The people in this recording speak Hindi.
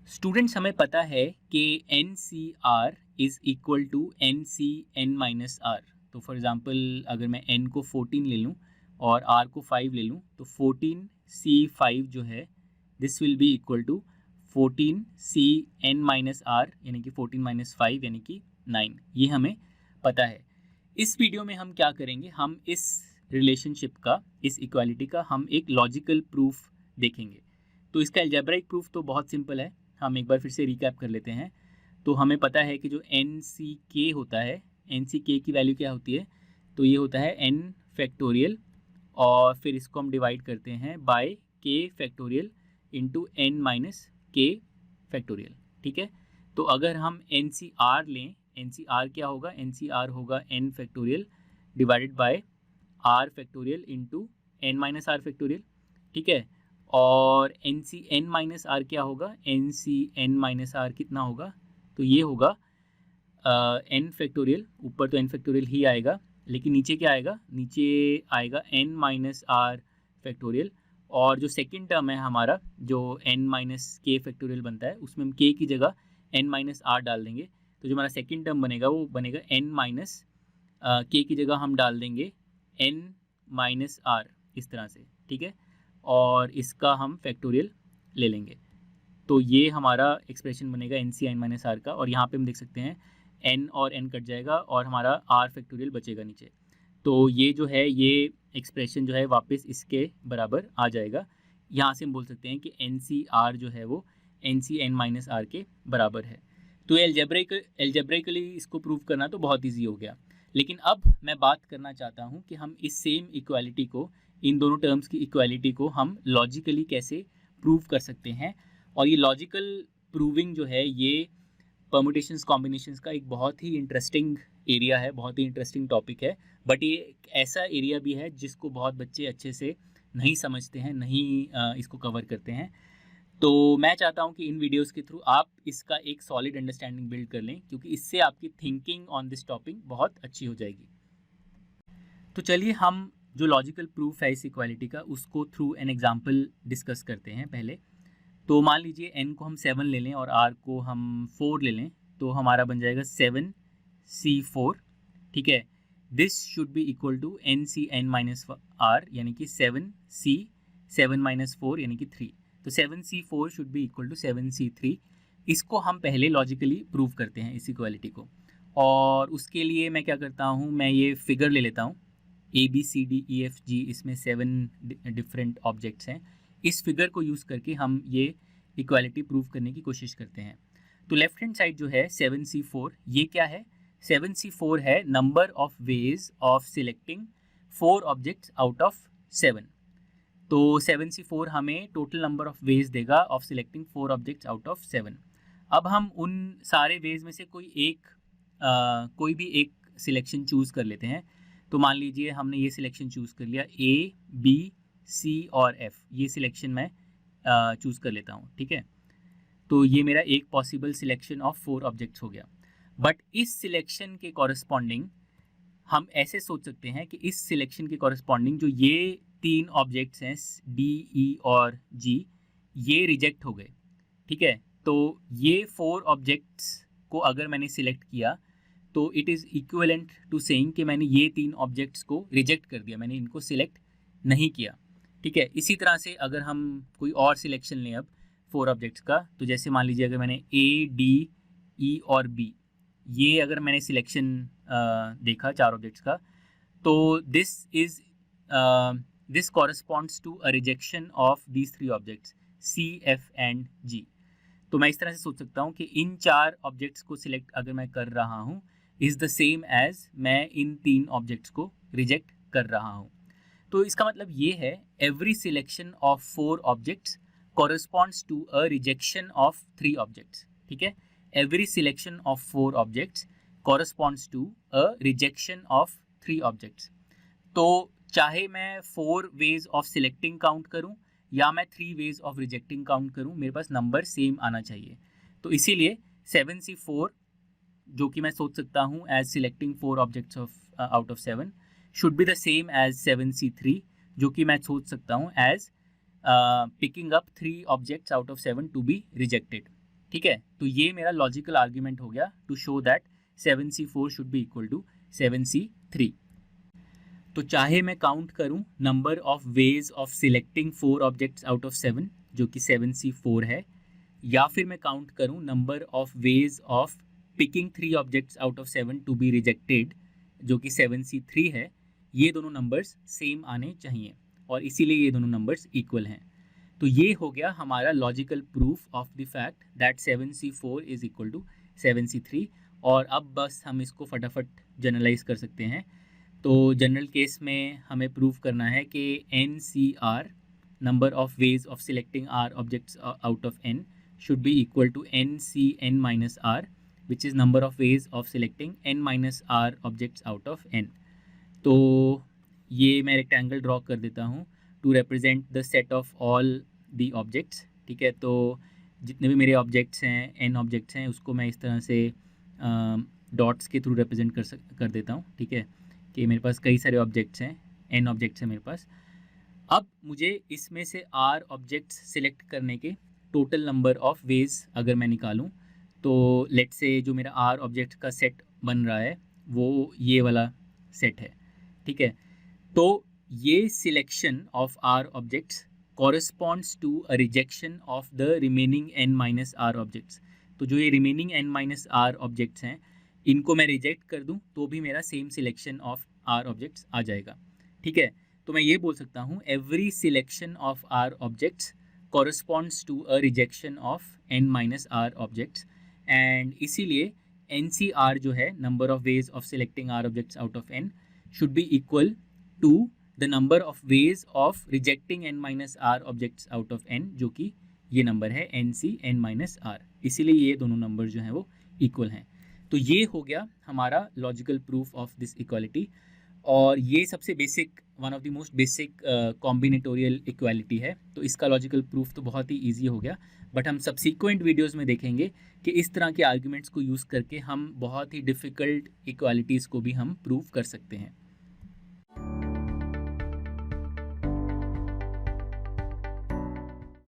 स्टूडेंट्स, हमें पता है कि N C R is equal to N C N minus R. तो फॉर एग्ज़ाम्पल अगर मैं n को 14 ले लूँ और r को 5 ले लूँ तो 14 C5 जो है this will be equal to 14 C N minus R यानी कि 14 माइनस 5 यानी कि 9। ये हमें पता है। इस वीडियो में हम क्या करेंगे, हम इस रिलेशनशिप का, इस इक्वालिटी का हम एक लॉजिकल प्रूफ देखेंगे। तो इसका अलजेब्राइक प्रूफ तो बहुत सिंपल है। हम एक बार फिर से रिकैप कर लेते हैं। तो हमें पता है कि जो एन सी के होता है, एन सी के की वैल्यू क्या होती है, तो ये होता है एन फैक्टोरियल और फिर इसको हम डिवाइड करते हैं by K factorial into N minus K factorial. ठीक है, तो अगर हम एन सी आर लें, एन सी आर क्या होगा, एन सी आर होगा N factorial divided by R factorial into N minus R factorial. ठीक है, और N C N minus R क्या होगा, N C N minus R कितना होगा, तो ये होगा एन फैक्टोरियल। ऊपर तो एन फैक्टोरियल ही आएगा लेकिन नीचे क्या आएगा, नीचे आएगा एन माइनस आर फैक्टोरियल। और जो सेकंड टर्म है हमारा, जो एन माइनस के फैक्टोरियल बनता है, उसमें हम के की जगह एन माइनस आर डाल देंगे। तो जो हमारा सेकंड टर्म बनेगा वो बनेगा एन माइनस के की जगह हम डाल देंगे एन माइनस आर, इस तरह से। ठीक है, और इसका हम फैक्टोरियल ले लेंगे। तो ये हमारा एक्सप्रेशन बनेगा N C N minus R का। और यहाँ पे हम देख सकते हैं एन और एन कट जाएगा और हमारा आर फैक्टोरियल बचेगा नीचे। तो ये जो है, ये एक्सप्रेशन जो है वापस इसके बराबर आ जाएगा। यहाँ से हम बोल सकते हैं कि एन सी आर जो है वो N C N minus R के बराबर है। तो एल्जेब्रिकली इसको प्रूव करना तो बहुत ईजी हो गया। लेकिन अब मैं बात करना चाहता हूँ कि हम इस सेम इक्वालिटी को, इन दोनों टर्म्स की इक्वालिटी को हम लॉजिकली कैसे प्रूव कर सकते हैं। और ये लॉजिकल प्रूविंग जो है, ये परमुटेशंस कॉम्बिनेशंस का एक बहुत ही इंटरेस्टिंग एरिया है, बहुत ही इंटरेस्टिंग टॉपिक है। बट ये एक ऐसा एरिया भी है जिसको बहुत बच्चे अच्छे से नहीं समझते हैं, नहीं इसको कवर करते हैं। तो मैं चाहता हूँ कि इन वीडियोस के थ्रू आप इसका एक सॉलिड अंडरस्टैंडिंग बिल्ड कर लें, क्योंकि इससे आपकी थिंकिंग ऑन दिस टॉपिक बहुत अच्छी हो जाएगी। तो चलिए हम जो लॉजिकल प्रूफ है इस इक्वालिटी का, उसको थ्रू एन एग्जांपल डिस्कस करते हैं पहले। तो मान लीजिए n को हम 7 ले लें और r को हम 4 ले लें, तो हमारा बन जाएगा 7c4। ठीक है, this should be equal to N C N minus R यानी कि 7c 7 माइनस 4 यानी कि 3। तो 7c4 should be equal to 7c3। इसको हम पहले लॉजिकली प्रूव करते हैं इस इक्वालिटी को। और उसके लिए मैं क्या करता हूँ, मैं ये फिगर ले लेता हूँ A B C D E F G, इसमें 7 डिफरेंट ऑब्जेक्ट्स हैं। इस फिगर को यूज़ करके हम ये इक्वालिटी प्रूव करने की कोशिश करते हैं। तो लेफ्ट हैंड साइड जो है 7c4, ये क्या है, 7c4 है number of ways of selecting 4 objects out of 7। तो 7c4 हमें टोटल नंबर ऑफ वेज देगा of selecting 4 objects out of 7। अब हम उन सारे वेज में से कोई भी एक सिलेक्शन चूज़ कर लेते हैं। तो मान लीजिए हमने ये सिलेक्शन चूज़ कर लिया, ए बी सी और एफ, ये सिलेक्शन मैं चूज़ कर लेता हूँ। ठीक है, तो ये मेरा एक पॉसिबल सिलेक्शन ऑफ 4 ऑब्जेक्ट्स हो गया। बट इस सिलेक्शन के कॉरस्पॉन्डिंग हम ऐसे सोच सकते हैं कि इस सिलेक्शन के कॉरस्पॉन्डिंग जो ये 3 ऑब्जेक्ट्स हैं डी ई और जी, ये रिजेक्ट हो गए। ठीक है, तो ये 4 ऑब्जेक्ट्स को अगर मैंने सिलेक्ट किया तो it is equivalent to saying कि मैंने ये 3 ऑब्जेक्ट्स को रिजेक्ट कर दिया, मैंने इनको सिलेक्ट नहीं किया। ठीक है, इसी तरह से अगर हम कोई और सिलेक्शन लें अब 4 ऑब्जेक्ट्स का, तो जैसे मान लीजिए अगर मैंने ए डी ई और बी, ये अगर मैंने सिलेक्शन देखा 4 ऑब्जेक्ट्स का, तो this corresponds to a rejection of these 3 objects C F and G. तो मैं इस तरह से सोच सकता हूँ कि इन 4 ऑब्जेक्ट्स को सिलेक्ट अगर मैं कर रहा हूँ इज़ द सेम एज मैं इन 3 ऑब्जेक्ट्स को रिजेक्ट कर रहा हूँ। तो इसका मतलब ये है, every selection of 4 objects corresponds to a rejection of 3 objects. ठीक है, every selection of 4 objects corresponds to a rejection of 3 objects. तो चाहे मैं 4 वेज ऑफ सिलेक्टिंग काउंट करूं या मैं 3 वेज ऑफ रिजेक्टिंग काउंट करूं, मेरे पास नंबर सेम आना चाहिए। तो इसीलिए 7c4 जो कि मैं सोच सकता हूं as selecting 4 objects of out of 7 should be the same as 7c3 जो कि मैं सोच सकता हूं as picking up 3 objects out of 7 to be rejected. ठीक है, तो ये मेरा लॉजिकल आर्ग्यूमेंट हो गया to show that 7C4 should be equal to 7C3। तो चाहे मैं काउंट करूं number of ways of selecting 4 objects out of 7 जो कि 7C4 है, या फिर मैं काउंट करूं number of ways of picking 3 objects out of 7 to be rejected जो कि 7C3 है, ये दोनों नंबर्स सेम आने चाहिए और इसीलिए ये दोनों नंबर्स इक्वल हैं। तो ये हो गया हमारा logical proof of the fact that 7C4 is equal to 7C3। और अब बस हम इसको फटाफट जनरलाइज कर सकते हैं। तो जनरल केस में हमें प्रूव करना है कि NCR, number of ways of selecting R objects out of N, should be equal to NCN minus R, which is number of ways of selecting N minus R objects out of N। तो ये मैं रेक्टेंगल ड्रॉ कर देता हूँ to represent the set of all the objects. ठीक है, तो जितने भी मेरे ऑब्जेक्ट्स हैं, N ऑब्जेक्ट्स हैं, उसको मैं इस तरह से डॉट्स के थ्रू रिप्रेजेंट कर देता हूँ। ठीक है, कि मेरे पास कई सारे ऑब्जेक्ट्स हैं, N ऑब्जेक्ट्स हैं मेरे पास। अब मुझे इसमें से R ऑब्जेक्ट्स सिलेक्ट करने के टोटल नंबर ऑफ वेज अगर मैं निकालूं, तो लेट्स से जो मेरा R ऑब्जेक्ट का सेट बन रहा है वो ये वाला सेट है। ठीक है, तो ये selection of R objects corresponds to a rejection of the remaining N minus R objects. तो जो ये remaining N minus R objects हैं, इनको मैं रिजेक्ट कर दूं तो भी मेरा same selection of R objects आ जाएगा। ठीक है, तो मैं ये बोल सकता हूँ every selection of R objects corresponds to a rejection of N minus R objects, and इसीलिए NCR जो है, number of ways of selecting R objects out of N, should be equal to the number of ways of rejecting N minus R objects out of N, जो कि ये नंबर है NCN माइनस R। इसीलिए ये दोनों नंबर जो हैं वो इक्वल हैं। तो ये हो गया हमारा logical proof of this equality, और ये सबसे basic, one of the most basic combinatorial equality है। तो इसका लॉजिकल प्रूफ तो बहुत ही ईजी हो गया, बट हम सब्सिक्वेंट वीडियोज़ में देखेंगे कि इस तरह के आर्ग्यूमेंट्स को यूज़ करके हम बहुत ही डिफ़िकल्ट इक्वालिटीज़ को भी हम प्रूव कर सकते हैं।